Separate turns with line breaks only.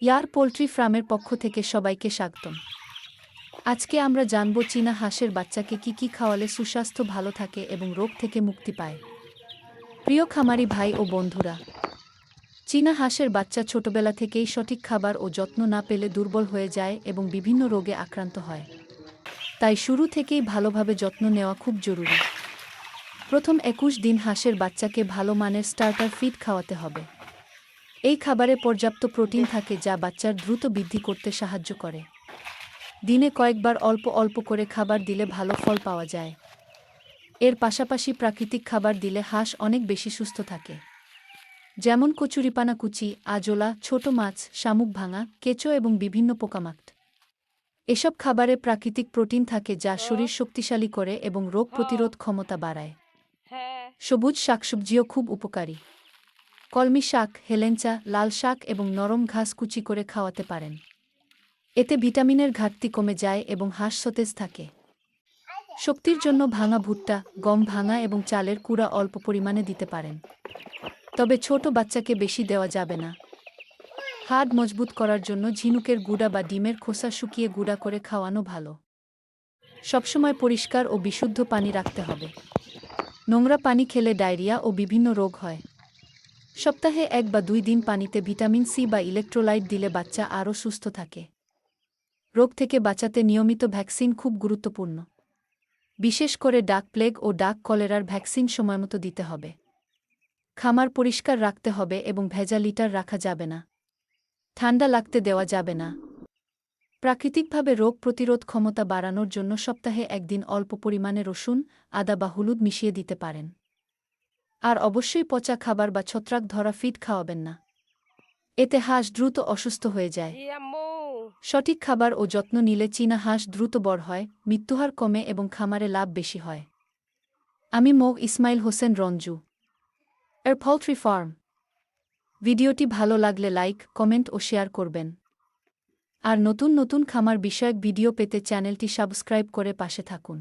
ইয়ার poultry ফার্মের পক্ষ থেকে সবাইকে স্বাগতম। আজকে আমরা জানব চীনা হাঁসের বাচ্চাকে কি কি খাওয়ালে সুস্বাস্থ্য ভালো থাকে এবং রোগ থেকে মুক্তি পায়। প্রিয় খামারি ভাই ও বন্ধুরা, চীনা হাঁসের বাচ্চা ছোটবেলা থেকেই সঠিক খাবার ও যত্ন না পেলে দুর্বল হয়ে যায় এবং বিভিন্ন রোগে আক্রান্ত হয়। তাই শুরু থেকেই ভালোভাবে যত্ন নেওয়া খুব জরুরি। প্রথম 21 দিন হাঁসের বাচ্চাকে ভালো মানের স্টার্টার ফিড খাওয়াতে হবে। এই খাবারে পর্যাপ্ত প্রোটিন থাকে যা বাচ্চার দ্রুত বৃদ্ধি করতে সাহায্য করে। দিনে কয়েকবার অল্প অল্প করে খাবার দিলে ভালো ফল পাওয়া যায়। এর পাশাপাশি প্রাকৃতিক খাবার দিলে হাঁস অনেক বেশি সুস্থ থাকে, যেমন কচুরিপানা কুচি, আজোলা, ছোট মাছ, শামুক ভাঙা, কেঁচো এবং বিভিন্ন পোকামাকড়। এসব খাবারে প্রাকৃতিক প্রোটিন থাকে যা শরীর শক্তিশালী করে এবং রোগ প্রতিরোধ ক্ষমতা বাড়ায়। সবুজ শাকসবজিও খুব উপকারী। কলমি শাক, হেলেঞ্চা, লাল শাক এবং নরম ঘাস কুচি করে খাওয়াতে পারেন। এতে ভিটামিনের ঘাটতি কমে যায় এবং হাঁস সতেজ থাকে। শক্তির জন্য ভাঙা ভুট্টা, গম ভাঙা এবং চালের কুড়া অল্প পরিমাণে দিতে পারেন, তবে ছোট বাচ্চাকে বেশি দেওয়া যাবে না। হাড় মজবুত করার জন্য ঝিনুকের গুঁড়া বা ডিমের খোসা শুকিয়ে গুঁড়া করে খাওয়ানো ভালো। সবসময় পরিষ্কার ও বিশুদ্ধ পানি রাখতে হবে। নোংরা পানি খেলে ডায়রিয়া ও বিভিন্ন রোগ হয়। সপ্তাহে 1 বা 2 দিন পানিতে ভিটামিন সি বা ইলেকট্রোলাইট দিলে বাচ্চা আরও সুস্থ থাকে। রোগ থেকে বাঁচাতে নিয়মিত ভ্যাকসিন খুব গুরুত্বপূর্ণ। বিশেষ করে ডাক প্লেগ ও ডাক কলেরার ভ্যাকসিন সময়মতো দিতে হবে। খামার পরিষ্কার রাখতে হবে এবং ভেজা লিটার রাখা যাবে না। ঠান্ডা লাগতে দেওয়া যাবে না। প্রাকৃতিকভাবে রোগ প্রতিরোধ ক্ষমতা বাড়ানোর জন্য সপ্তাহে 1 দিন অল্প পরিমাণে রসুন, আদা বা হলুদ মিশিয়ে দিতে পারেন। আর অবশ্যই পচা খাবার বা ছত্রাক ধরা ফিড খাওয়াবেন না। এতে হাঁস দ্রুত অসুস্থ হয়ে যায়। সঠিক খাবার ও যত্ন নিলে চীনা হাঁস দ্রুত বড় হয়, মৃত্যুহার কমে এবং খামারে লাভ বেশি হয়। আমি মোগ ইসমাইল হোসেন রঞ্জু, এর পোল্ট্রি ফার্ম। ভিডিওটি ভালো লাগলে লাইক, কমেন্ট ও শেয়ার করবেন। আর নতুন নতুন খামার বিষয়ক ভিডিও পেতে চ্যানেলটি সাবস্ক্রাইব করে পাশে থাকুন।